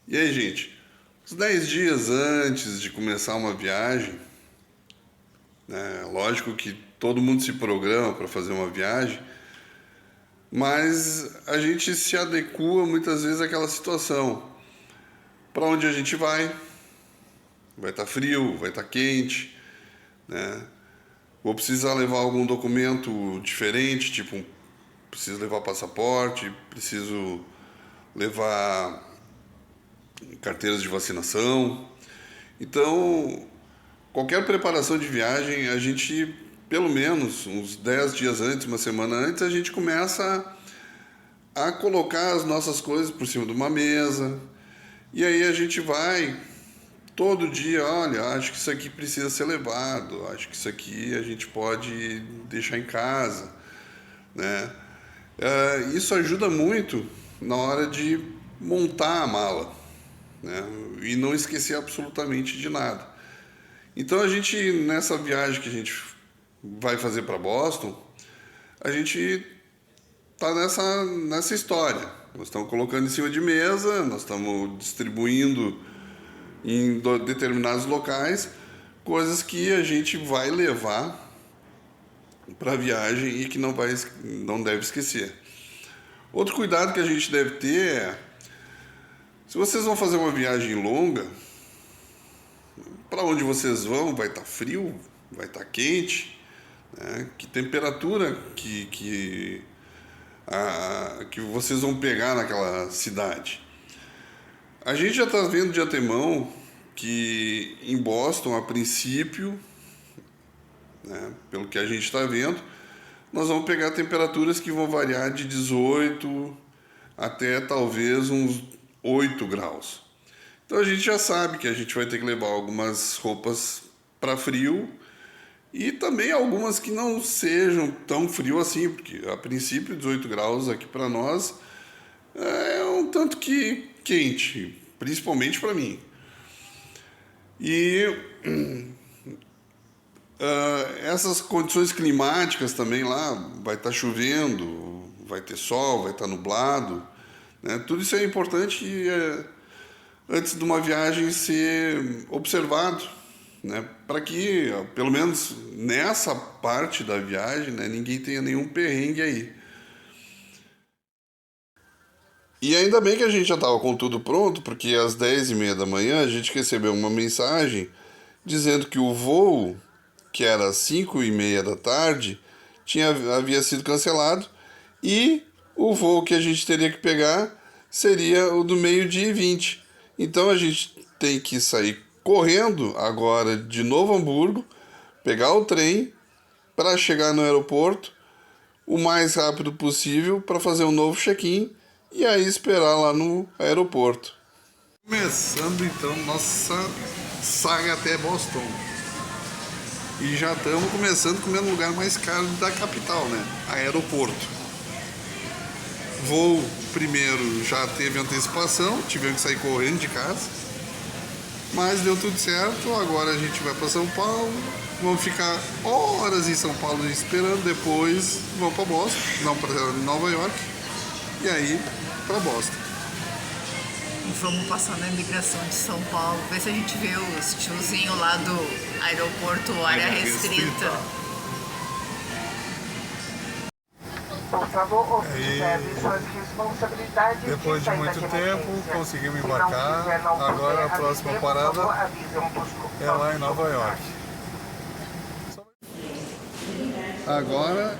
E aí, gente? Uns 10 dias antes de começar uma viagem, né? Lógico que todo mundo se programa para fazer uma viagem, mas a gente se adequa muitas vezes àquela situação. Para onde a gente vai? Vai estar frio, vai estar quente, né? Vou precisar levar algum documento diferente, tipo, preciso levar passaporte, preciso levar carteiras de vacinação. Então, qualquer preparação de viagem, a gente, pelo menos uns 10 dias antes, uma semana antes, a gente começa a colocar as nossas coisas por cima de uma mesa. E aí a gente vai todo dia, olha, acho que isso aqui precisa ser levado, acho que isso aqui a gente pode deixar em casa, né? Isso ajuda muito na hora de montar a mala, né? E não esquecer absolutamente de nada. Então a gente, nessa viagem que a gente vai fazer para Boston, a gente tá nessa história. Nós estamos colocando em cima de mesa, nós estamos distribuindo em determinados locais coisas que a gente vai levar para a viagem e que não deve esquecer. Outro cuidado que a gente deve ter é, se vocês vão fazer uma viagem longa, para onde vocês vão vai estar frio, vai estar quente, né? Que temperatura que vocês vão pegar naquela cidade. A gente já está vendo de antemão que em Boston, a princípio, né, pelo que a gente está vendo, nós vamos pegar temperaturas que vão variar de 18 até talvez uns 8 graus. Então a gente já sabe que a gente vai ter que levar algumas roupas para frio e também algumas que não sejam tão frio assim, porque a princípio 18 graus aqui para nós é um tanto que quente, principalmente para mim. E essas condições climáticas também lá, vai estar chovendo, vai ter sol, vai estar nublado, né? Tudo isso é importante antes de uma viagem ser observado, né? Para que, pelo menos nessa parte da viagem, né, ninguém tenha nenhum perrengue aí. E ainda bem que a gente já estava com tudo pronto, porque às 10:30 da manhã a gente recebeu uma mensagem dizendo que o voo, que era às 5:30 da tarde, havia sido cancelado e o voo que a gente teria que pegar seria o do 12:20. Então a gente tem que sair correndo agora de Novo Hamburgo, pegar o trem para chegar no aeroporto o mais rápido possível para fazer um novo check-in e aí esperar lá no aeroporto. Começando então nossa saga até Boston. E já estamos começando com o lugar mais caro da capital, né? Aeroporto. Voo primeiro já teve antecipação, tivemos que sair correndo de casa. Mas deu tudo certo, agora a gente vai para São Paulo, vamos ficar horas em São Paulo esperando, depois vamos para Boston, não para Nova York, e aí para Boston. Vamos passar na imigração de São Paulo, ver se a gente vê os tiozinhos lá do aeroporto, área restrita. Por favor, observe suas responsabilidades. Depois de muito tempo, conseguimos embarcar. Agora a próxima parada é lá em Nova York. Agora,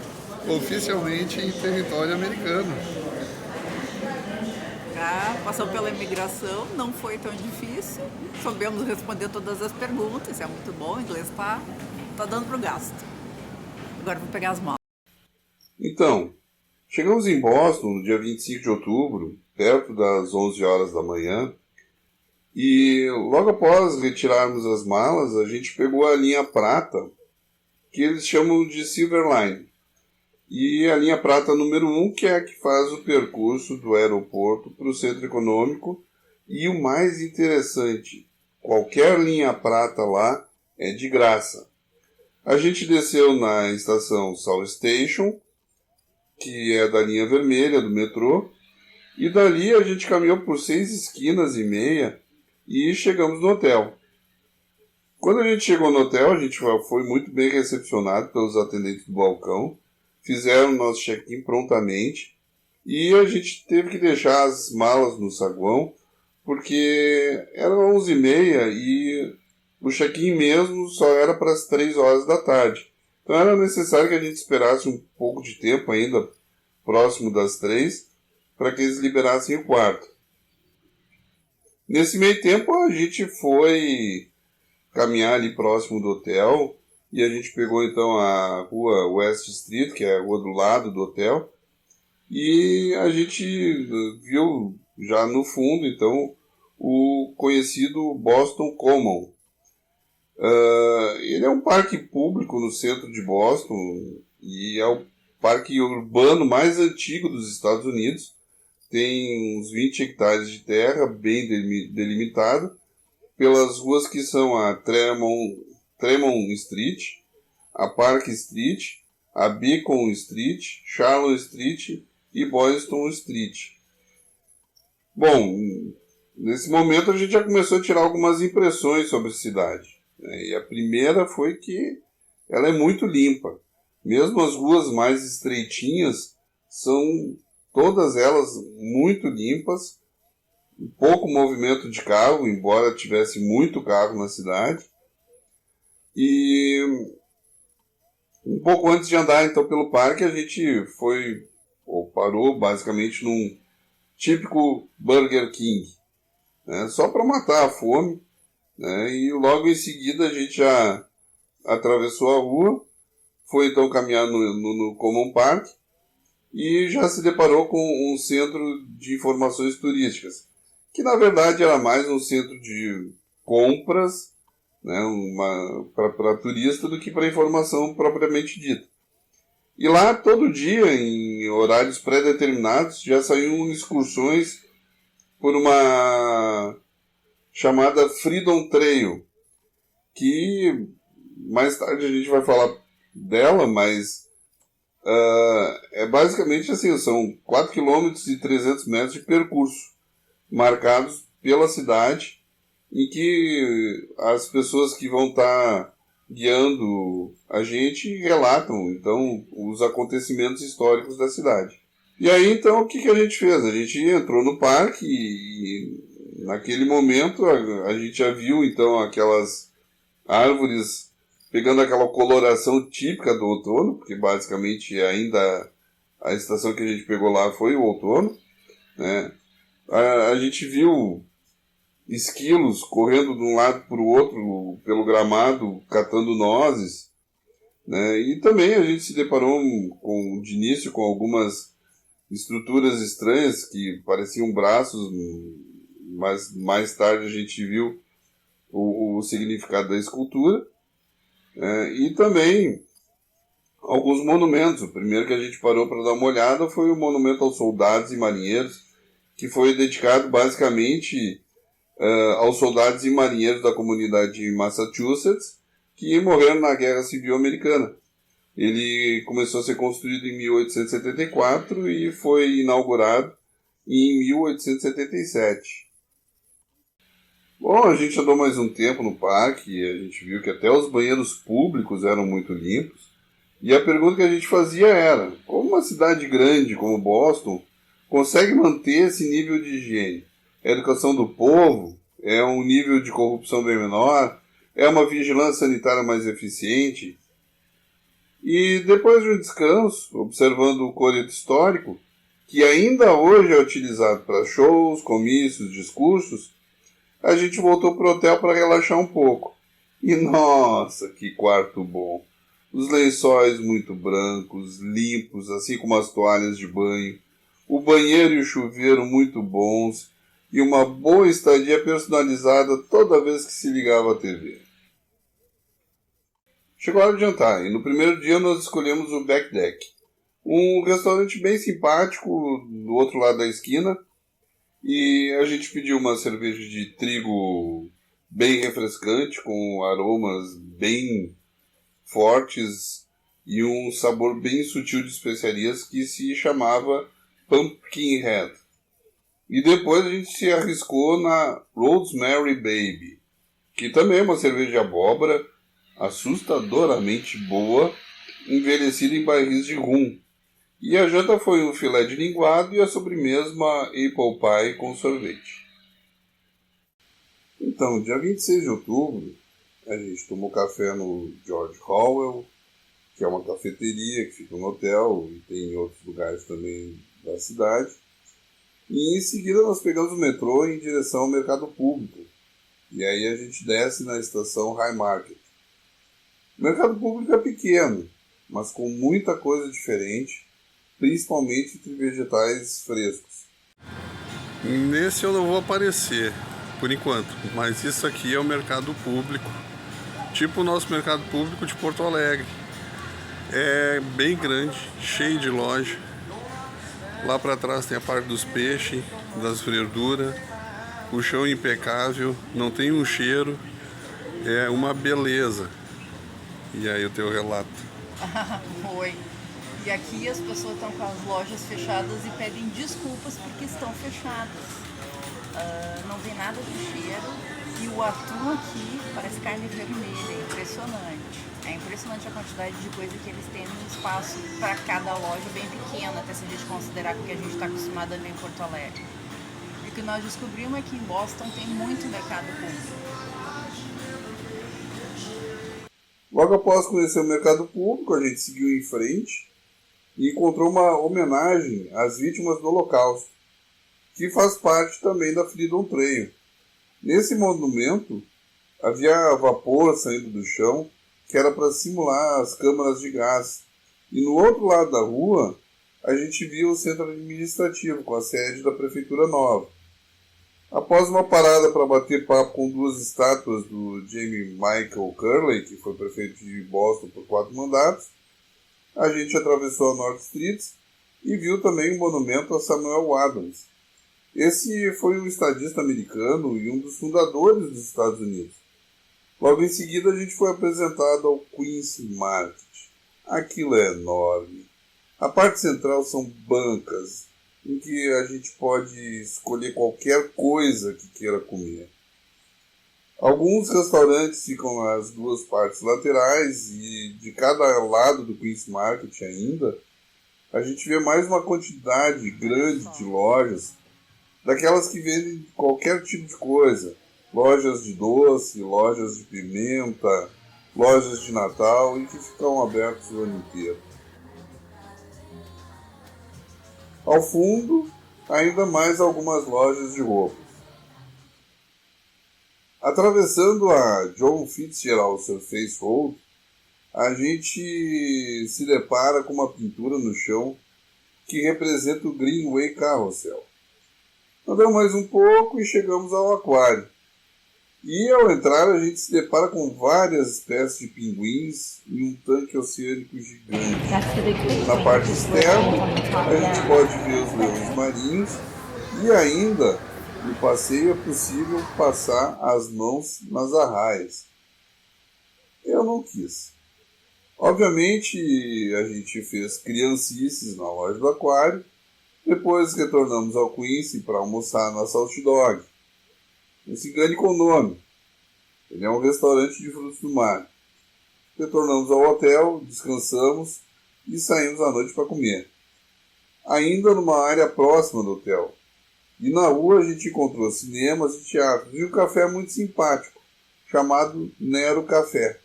oficialmente em território americano. Passou pela imigração, não foi tão difícil, soubemos responder todas as perguntas, isso é muito bom, o inglês tá dando pro gasto. Agora vou pegar as malas. Então, chegamos em Boston no dia 25 de outubro, perto das 11 horas da manhã, e logo após retirarmos as malas, a gente pegou a linha prata, que eles chamam de Silver Line. E a linha prata número 1, que é a que faz o percurso do aeroporto para o centro econômico. E o mais interessante, qualquer linha prata lá é de graça. A gente desceu na estação South Station, que é da linha vermelha do metrô, E dali a gente caminhou por 6 esquinas e meia e chegamos no hotel. Quando a gente chegou no hotel, a gente foi muito bem recepcionado pelos atendentes do balcão, fizeram nosso check-in prontamente e a gente teve que deixar as malas no saguão, porque eram 11h30 e o check-in mesmo só era para as 3 horas da tarde. Então era necessário que a gente esperasse um pouco de tempo ainda, próximo das 3, para que eles liberassem o quarto. Nesse meio tempo a gente foi caminhar ali próximo do hotel e a gente pegou então a rua West Street, que é a rua do lado do hotel, e a gente viu já no fundo então o conhecido Boston Common. Ele é um parque público no centro de Boston e é o parque urbano mais antigo dos Estados Unidos. Tem uns 20 hectares de terra bem delimitado pelas ruas que são a Tremont Street, a Park Street, a Beacon Street, Charlotte Street e Boylston Street. Bom, nesse momento a gente já começou a tirar algumas impressões sobre a cidade. E a primeira foi que ela é muito limpa. Mesmo as ruas mais estreitinhas são todas elas muito limpas, pouco movimento de carro, embora tivesse muito carro na cidade. E um pouco antes de andar então pelo parque, a gente parou basicamente num típico Burger King, né, só para matar a fome, né, e logo em seguida a gente já atravessou a rua, foi então caminhar no Common Park e já se deparou com um centro de informações turísticas, que na verdade era mais um centro de compras, né, para turista do que para informação propriamente dita. E lá todo dia, em horários pré-determinados, já saíam excursões por uma chamada Freedom Trail, que mais tarde a gente vai falar dela, mas é basicamente assim, são 4 km e 300 metros de percurso marcados pela cidade, em que as pessoas que vão estar guiando a gente relatam então os acontecimentos históricos da cidade. E aí então o que a gente fez? A gente entrou no parque e naquele momento a gente já viu então aquelas árvores pegando aquela coloração típica do outono, porque basicamente ainda a estação que a gente pegou lá foi o outono, né? A gente viu esquilos correndo de um lado para o outro pelo gramado, catando nozes, né? E também a gente se deparou de início com algumas estruturas estranhas que pareciam braços, mas mais tarde a gente viu o significado da escultura, e também alguns monumentos. O primeiro que a gente parou para dar uma olhada foi o monumento aos soldados e marinheiros, que foi dedicado basicamente aos soldados e marinheiros da comunidade de Massachusetts que morreram na Guerra Civil Americana. Ele começou a ser construído em 1874 e foi inaugurado em 1877. Bom, a gente andou mais um tempo no parque e a gente viu que até os banheiros públicos eram muito limpos. E a pergunta que a gente fazia era: como uma cidade grande como Boston consegue manter esse nível de higiene? É a educação do povo? É um nível de corrupção bem menor? É uma vigilância sanitária mais eficiente? E depois de um descanso, observando o coreto histórico, que ainda hoje é utilizado para shows, comícios, discursos, a gente voltou para o hotel para relaxar um pouco. E nossa, que quarto bom! Os lençóis muito brancos, limpos, assim como as toalhas de banho, o banheiro e o chuveiro muito bons e uma boa estadia personalizada toda vez que se ligava a TV. Chegou a hora de jantar e no primeiro dia nós escolhemos o Back Deck, um restaurante bem simpático do outro lado da esquina, e a gente pediu uma cerveja de trigo bem refrescante, com aromas bem fortes e um sabor bem sutil de especiarias que se chamava Pumpkinhead. E depois a gente se arriscou na Rosemary Baby, que também é uma cerveja de abóbora assustadoramente boa, envelhecida em barris de rum. E a janta foi um filé de linguado e a sobremesa uma apple pie com sorvete. Então, dia 26 de outubro, a gente tomou café no George Howell, que é uma cafeteria que fica no hotel e tem em outros lugares também da cidade. E em seguida nós pegamos o metrô em direção ao mercado público. E aí a gente desce na estação High Market. O mercado público é pequeno, mas com muita coisa diferente, principalmente entre vegetais frescos. Nesse eu não vou aparecer, por enquanto, mas isso aqui é o mercado público, tipo o nosso mercado público de Porto Alegre. É bem grande, cheio de loja. Lá para trás tem a parte dos peixes, das verduras, o chão impecável, não tem um cheiro, é uma beleza. E aí o teu relato? Oi. E aqui as pessoas estão com as lojas fechadas e pedem desculpas porque estão fechadas. Não tem nada de cheiro e o atum aqui parece carne vermelha, é impressionante. É impressionante a quantidade de coisa que eles têm no espaço para cada loja bem pequena, até se a gente considerar que a gente está acostumado a ver em Porto Alegre. E o que nós descobrimos é que em Boston tem muito mercado público. Logo após conhecer o mercado público, a gente seguiu em frente e encontrou uma homenagem às vítimas do Holocausto, que faz parte também da Freedom Trail. Nesse monumento, havia vapor saindo do chão, que era para simular as câmaras de gás. E no outro lado da rua, a gente viu o centro administrativo, com a sede da prefeitura nova. Após uma parada para bater papo com duas estátuas do Jamie Michael Curley, que foi prefeito de Boston por 4 mandatos, a gente atravessou a North Street e viu também um monumento a Samuel Adams. Esse foi um estadista americano e um dos fundadores dos Estados Unidos. Logo em seguida a gente foi apresentado ao Queen's Market. Aquilo é enorme. A parte central são bancas, em que a gente pode escolher qualquer coisa que queira comer. Alguns restaurantes ficam nas duas partes laterais e de cada lado do Queen's Market ainda, a gente vê mais uma quantidade grande de lojas, daquelas que vendem qualquer tipo de coisa. Lojas de doce, lojas de pimenta, lojas de Natal e que ficam abertas o ano inteiro. Ao fundo, ainda mais algumas lojas de roupas. Atravessando a John Fitzgerald Surface Road, a gente se depara com uma pintura no chão que representa o Greenway Carousel. Andamos mais um pouco e chegamos ao aquário. E ao entrar a gente se depara com várias espécies de pinguins e um tanque oceânico gigante. Na parte externa a gente pode ver os leões marinhos e ainda no passeio é possível passar as mãos nas arraias. Eu não quis. Obviamente a gente fez criancices na loja do aquário, depois retornamos ao Quincy para almoçar na Salt Dog. Não se engane com o nome. Ele é um restaurante de frutos do mar. Retornamos ao hotel, descansamos e saímos à noite para comer. Ainda numa área próxima do hotel. E na rua a gente encontrou cinemas e teatros e um café muito simpático, chamado Nero Café,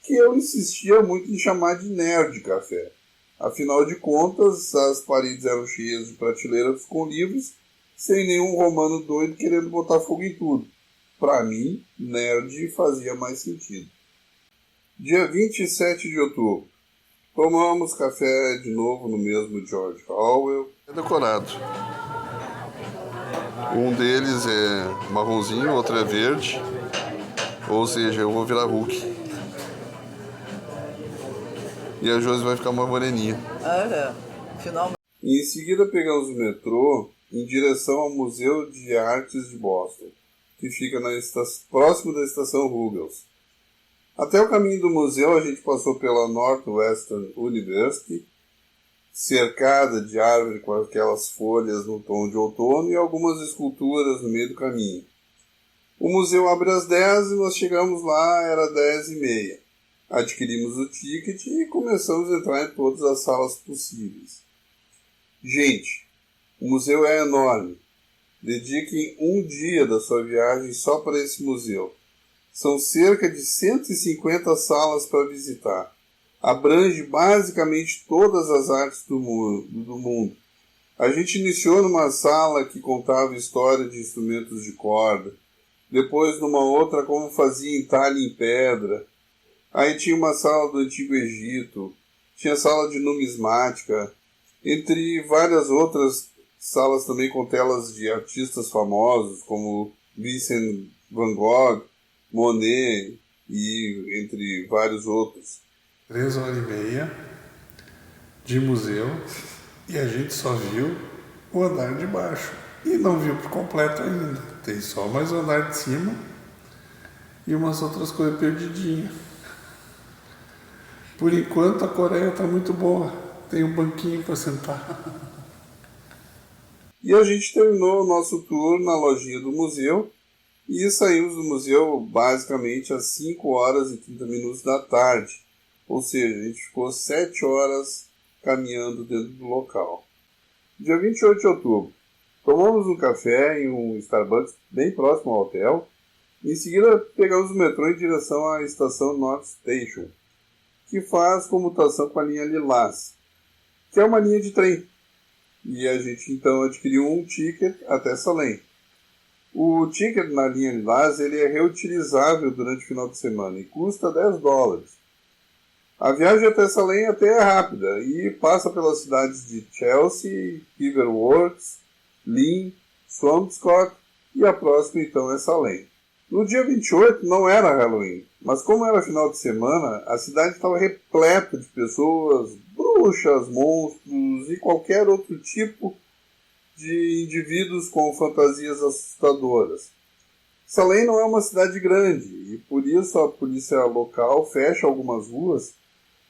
que eu insistia muito em chamar de Nerd Café. Afinal de contas, as paredes eram cheias de prateleiras com livros, sem nenhum romano doido querendo botar fogo em tudo. Para mim, nerd fazia mais sentido. Dia 27 de outubro. Tomamos café de novo no mesmo George Howell. É decorado. Um deles é marronzinho, o outro é verde. Ou seja, eu vou virar Hulk. E a Josi vai ficar mais moreninha. Finalmente. E em seguida pegamos o metrô em direção ao Museu de Artes de Boston, que fica próximo da estação Ruggles. Até o caminho do museu a gente passou pela Northwestern University, cercada de árvore com aquelas folhas no tom de outono e algumas esculturas no meio do caminho. O museu abre às 10 e nós chegamos lá, era 10h30. Adquirimos o ticket e começamos a entrar em todas as salas possíveis. Gente, o museu é enorme. Dediquem um dia da sua viagem só para esse museu. São cerca de 150 salas para visitar. Abrange basicamente todas as artes do mundo. A gente iniciou numa sala que contava história de instrumentos de corda. Depois numa outra como fazia entalhe em pedra. Aí tinha uma sala do Antigo Egito. Tinha sala de numismática. Entre várias outras salas também com telas de artistas famosos como Vincent Van Gogh, Monet e entre vários outros. 3h30 de museu e a gente só viu o andar de baixo e não viu por completo ainda. Tem só mais o andar de cima e umas outras coisas perdidinhas. Por enquanto a Coreia está muito boa, tem um banquinho para sentar. E a gente terminou o nosso tour na lojinha do museu e saímos do museu basicamente às 5h30 da tarde. Ou seja, a gente ficou 7 horas caminhando dentro do local. Dia 28 de outubro, tomamos um café em um Starbucks bem próximo ao hotel. Em seguida, pegamos o metrô em direção à estação North Station, que faz comutação com a linha Lilás, que é uma linha de trem. E a gente então adquiriu um ticket até Salem. O ticket na linha Lilás ele é reutilizável durante o final de semana e custa $10. A viagem até Salem até é rápida e passa pelas cidades de Chelsea, Riverworks, Lynn, Swampscott e a próxima então é Salem. No dia 28 não era Halloween, mas como era final de semana, a cidade estava repleta de pessoas, bruxas, monstros e qualquer outro tipo de indivíduos com fantasias assustadoras. Salem não é uma cidade grande e por isso a polícia local fecha algumas ruas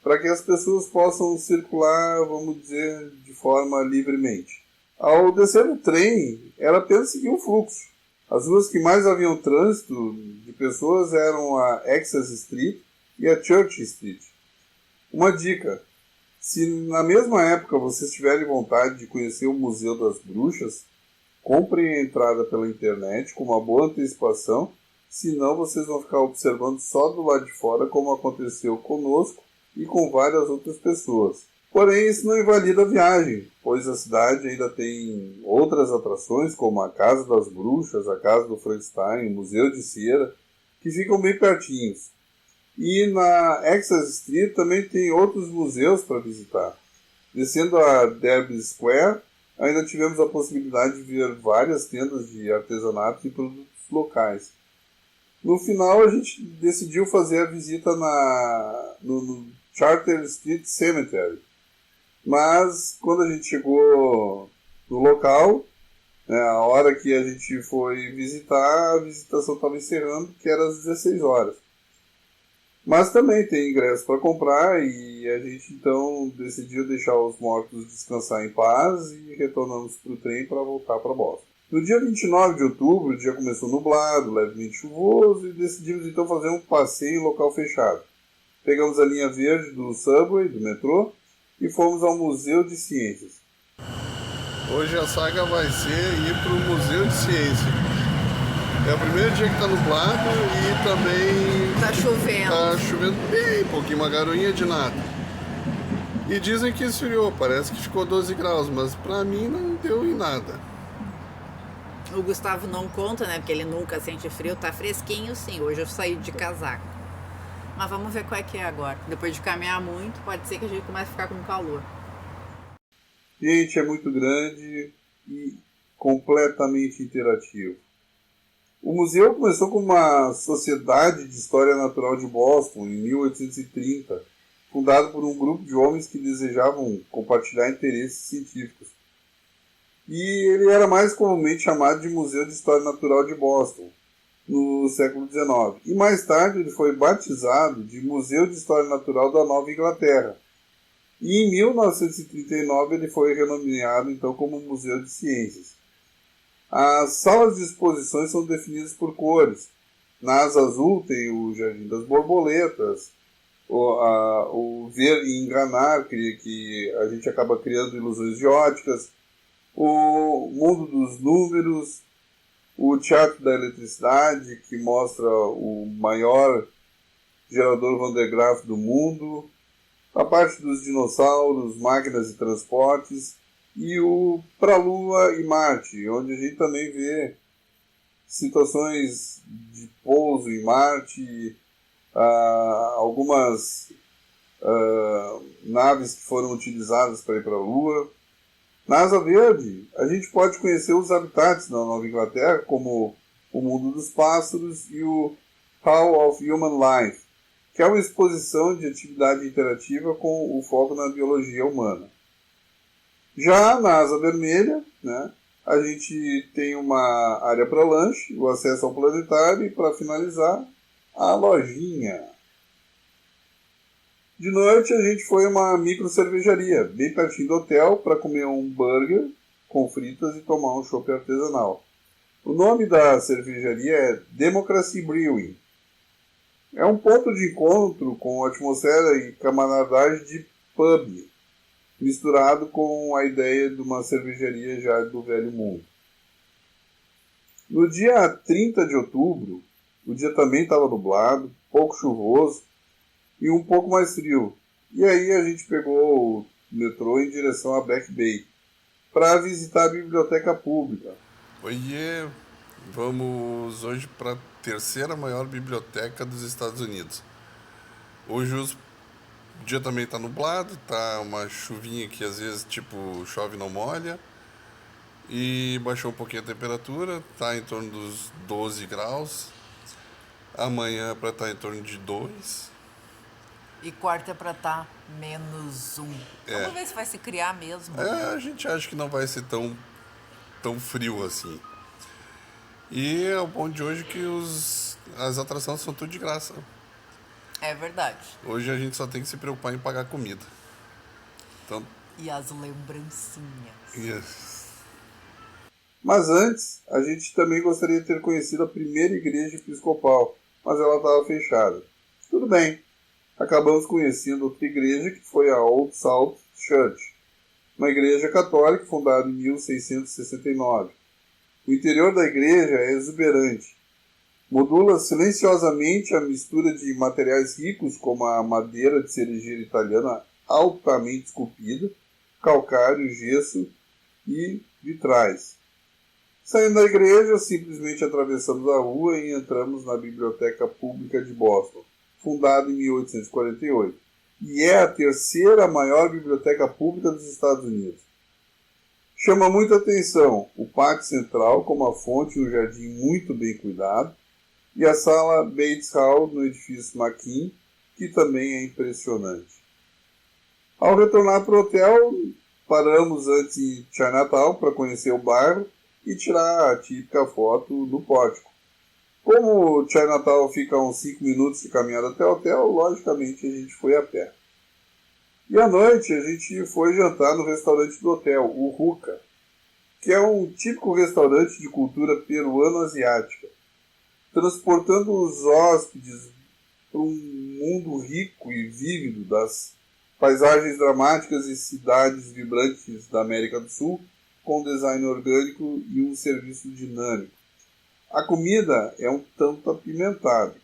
para que as pessoas possam circular, vamos dizer, de forma livremente. Ao descer do trem, era apenas seguir o fluxo. As ruas que mais haviam trânsito de pessoas eram a Excess Street e a Church Street. Uma dica: se na mesma época vocês tiverem vontade de conhecer o Museu das Bruxas, comprem a entrada pela internet com uma boa antecipação, senão vocês vão ficar observando só do lado de fora como aconteceu conosco e com várias outras pessoas. Porém, isso não invalida a viagem, pois a cidade ainda tem outras atrações, como a Casa das Bruxas, a Casa do Frankenstein, o Museu de Cera, que ficam bem pertinhos. E na Excess Street também tem outros museus para visitar. Descendo a Derby Square, ainda tivemos a possibilidade de ver várias tendas de artesanato e produtos locais. No final, a gente decidiu fazer a visita no Charter Street Cemetery. Mas, quando a gente chegou no local, né, a hora que a gente foi visitar, a visitação estava encerrando, que era às 16 horas. Mas também tem ingresso para comprar e a gente então decidiu deixar os mortos descansar em paz e retornamos para o trem para voltar para Boston. No dia 29 de outubro, o dia começou nublado, levemente chuvoso e decidimos então fazer um passeio em local fechado. Pegamos a linha verde do subway, do metrô, e fomos ao Museu de Ciências. Hoje a saga vai ser ir para o Museu de Ciência. É o primeiro dia que está nublado e também Tá chovendo. Tá chovendo bem pouquinho, uma garoinha de nada. E dizem que esfriou, parece que ficou 12 graus, mas pra mim não deu em nada. O Gustavo não conta, né? Porque ele nunca sente frio. Tá fresquinho, sim. Hoje eu saí de casaco. Mas vamos ver qual é que é agora. Depois de caminhar muito, pode ser que a gente comece a ficar com calor. Gente, é muito grande e completamente interativo. O museu começou como uma Sociedade de História Natural de Boston, em 1830, fundado por um grupo de homens que desejavam compartilhar interesses científicos. E ele era mais comumente chamado de Museu de História Natural de Boston, no século XIX. E mais tarde ele foi batizado de Museu de História Natural da Nova Inglaterra. E em 1939 ele foi renomeado então como Museu de Ciências. As salas de exposições são definidas por cores. Na asa azul tem o Jardim das Borboletas, o ver e enganar, que a gente acaba criando ilusões de óticas, o mundo dos números, o teatro da eletricidade, que mostra o maior gerador Van de Graaff do mundo, a parte dos dinossauros, máquinas e transportes, e o Pra Lua e Marte, onde a gente também vê situações de pouso em Marte, algumas naves que foram utilizadas para ir para a Lua. Na Asa Verde, a gente pode conhecer os habitats na Nova Inglaterra, como o mundo dos pássaros e o Hall of Human Life, que é uma exposição de atividade interativa com o foco na biologia humana. Já na Asa Vermelha, né, a gente tem uma área para lanche, o acesso ao planetário e, para finalizar, a lojinha. De noite a gente foi a uma micro cervejaria, bem pertinho do hotel, para comer um burger com fritas e tomar um chopp artesanal. O nome da cervejaria é Democracy Brewing. É um ponto de encontro com atmosfera e camaradagem de pub, misturado com a ideia de uma cervejaria já do velho mundo. No dia 30 de outubro, o dia também estava nublado, pouco chuvoso e um pouco mais frio. E aí a gente pegou o metrô em direção a Back Bay para visitar a biblioteca pública. Oiê, vamos hoje para a terceira maior biblioteca dos Estados Unidos. Hoje o dia também está nublado, tá uma chuvinha que às vezes tipo chove e não molha. E baixou um pouquinho a temperatura, tá em torno dos 12 graus. Amanhã para estar em torno de 2. E quarta para estar -1. Vamos ver se vai se criar mesmo. A gente acha que não vai ser tão frio assim. E é o bom de hoje que as atrações são tudo de graça. É verdade. Hoje a gente só tem que se preocupar em pagar comida. Então, E as lembrancinhas. yes. Mas antes, a gente também gostaria de ter conhecido a primeira igreja episcopal, mas ela estava fechada. Tudo bem, acabamos conhecendo outra igreja que foi a Old South Church, uma igreja católica fundada em 1669. O interior da igreja é exuberante. Modula silenciosamente a mistura de materiais ricos como a madeira de cerejeira italiana altamente esculpida, calcário, gesso e vitrais. Saindo da igreja, simplesmente atravessamos a rua e entramos na Biblioteca Pública de Boston, fundada em 1848, e é a terceira maior biblioteca pública dos Estados Unidos. Chama muita atenção o pátio central com uma fonte e um jardim muito bem cuidado, e a sala Bates Hall no edifício McKean, que também é impressionante. Ao retornar para o hotel, paramos antes em Chinatown para conhecer o bairro e tirar a típica foto do pórtico. Como o Chinatown fica a uns 5 minutos de caminhada até o hotel, logicamente a gente foi a pé. E à noite a gente foi jantar no restaurante do hotel, o Ruka, que é um típico restaurante de cultura peruano-asiática, transportando os hóspedes para um mundo rico e vívido das paisagens dramáticas e cidades vibrantes da América do Sul, com design orgânico e um serviço dinâmico. A comida é um tanto apimentada,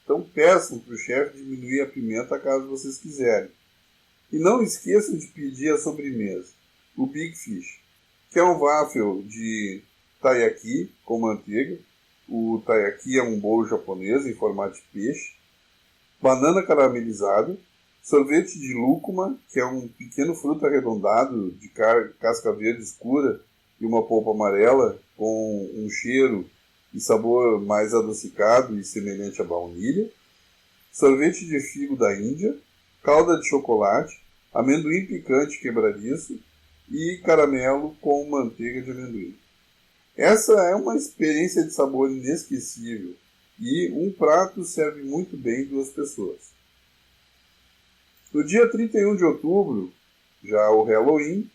então peçam para o chefe diminuir a pimenta caso vocês quiserem. E não esqueçam de pedir a sobremesa, o Big Fish, que é um waffle de taiyaki com manteiga. O taiyaki é um bolo japonês em formato de peixe, banana caramelizada, sorvete de lúcuma, que é um pequeno fruto arredondado de casca verde escura e uma polpa amarela com um cheiro e sabor mais adocicado e semelhante à baunilha, sorvete de figo da Índia, calda de chocolate, amendoim picante quebradiço e caramelo com manteiga de amendoim. Essa é uma experiência de sabor inesquecível e um prato serve muito bem 2 pessoas. No dia 31 de outubro, Já o Halloween,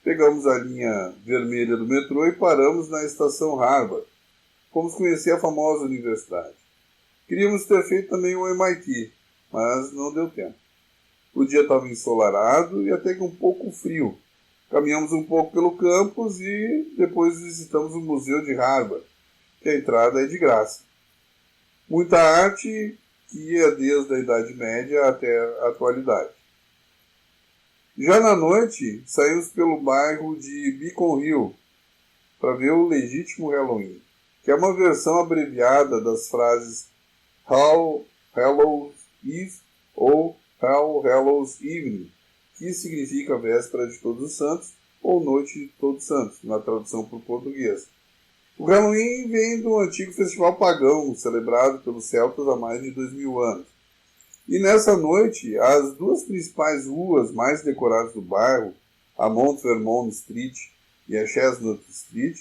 pegamos a linha vermelha do metrô e paramos na estação Harvard. Fomos conhecer a famosa universidade. Queríamos ter feito também o MIT, mas não deu tempo. O dia estava ensolarado e até que um pouco frio. Caminhamos um pouco pelo campus e depois visitamos o Museu de Harvard, que a entrada é de graça. Muita arte que ia desde a Idade Média até a atualidade. Já na noite, saímos pelo bairro de Beacon Hill para ver o legítimo Halloween, que é uma versão abreviada das frases All Hallows Eve ou All Hallows Evening, que significa véspera de Todos os Santos ou Noite de Todos os Santos, na tradução para o português. O Halloween vem do antigo festival pagão, celebrado pelos celtas há mais de 2000 anos. E nessa noite, as duas principais ruas mais decoradas do bairro, a Mount Vermont Street e a Chestnut Street,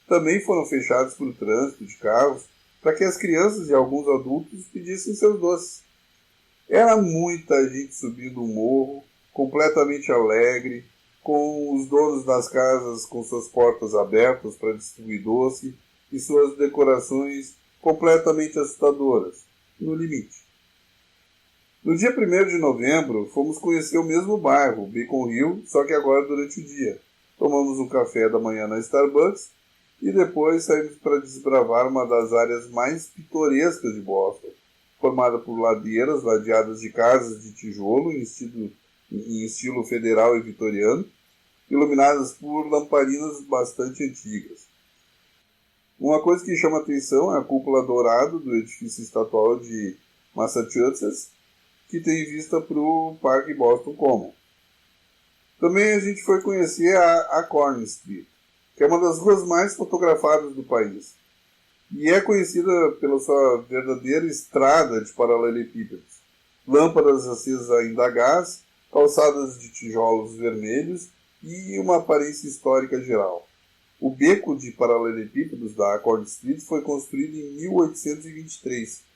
também foram fechadas para o trânsito de carros para que as crianças e alguns adultos pedissem seus doces. Era muita gente subindo o morro, completamente alegre, com os donos das casas com suas portas abertas para distribuir doce e suas decorações completamente assustadoras, no limite. No dia 1º de novembro, fomos conhecer o mesmo bairro, Beacon Hill, só que agora durante o dia. Tomamos um café da manhã na Starbucks e depois saímos para desbravar uma das áreas mais pitorescas de Boston, formada por ladeiras ladeadas de casas de tijolo em estilo federal e vitoriano, iluminadas por lamparinas bastante antigas. Uma coisa que chama atenção é a cúpula dourada do edifício estadual de Massachusetts, que tem vista para o Parque Boston Common. Também a gente foi conhecer a Corn Street, que é uma das ruas mais fotografadas do país, e é conhecida pela sua verdadeira estrada de paralelepípedos, lâmpadas acesas ainda a gás, calçadas de tijolos vermelhos e uma aparência histórica geral. O beco de paralelepípedos da Accord Street foi construído em 1823,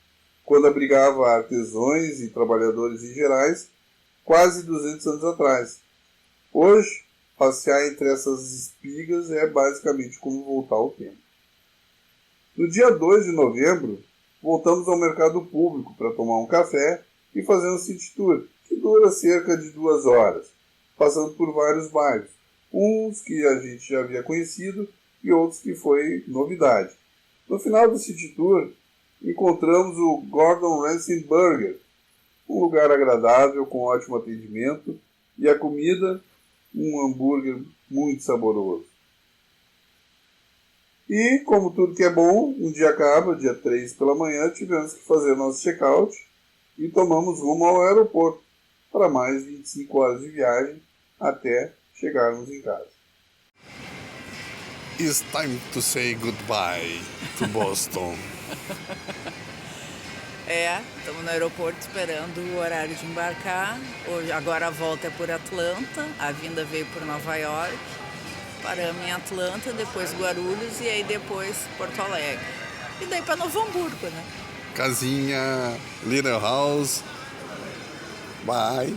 quando abrigava artesãos e trabalhadores em gerais, quase 200 anos atrás. Hoje, passear entre essas espigas é basicamente como voltar ao tempo. No dia 2 de novembro, voltamos ao mercado público para tomar um café e fazer um city tour, que dura cerca de 2 horas, passando por vários bairros, uns que a gente já havia conhecido e outros que foi novidade. No final do city tour, encontramos o Gordon Ramsay Burger, um lugar agradável com ótimo atendimento e a comida, um hambúrguer muito saboroso. E, como tudo que é bom, um dia acaba, dia 3 pela manhã, tivemos que fazer nosso check-out e tomamos rumo ao aeroporto para mais 25 horas de viagem até chegarmos em casa. It's time to say goodbye to Boston. Estamos no aeroporto esperando o horário de embarcar. Hoje, agora a volta é por Atlanta, a vinda veio por Nova York. Paramos em Atlanta, depois Guarulhos e aí depois Porto Alegre. E daí para Novo Hamburgo, né? Casinha, Little House. Bye.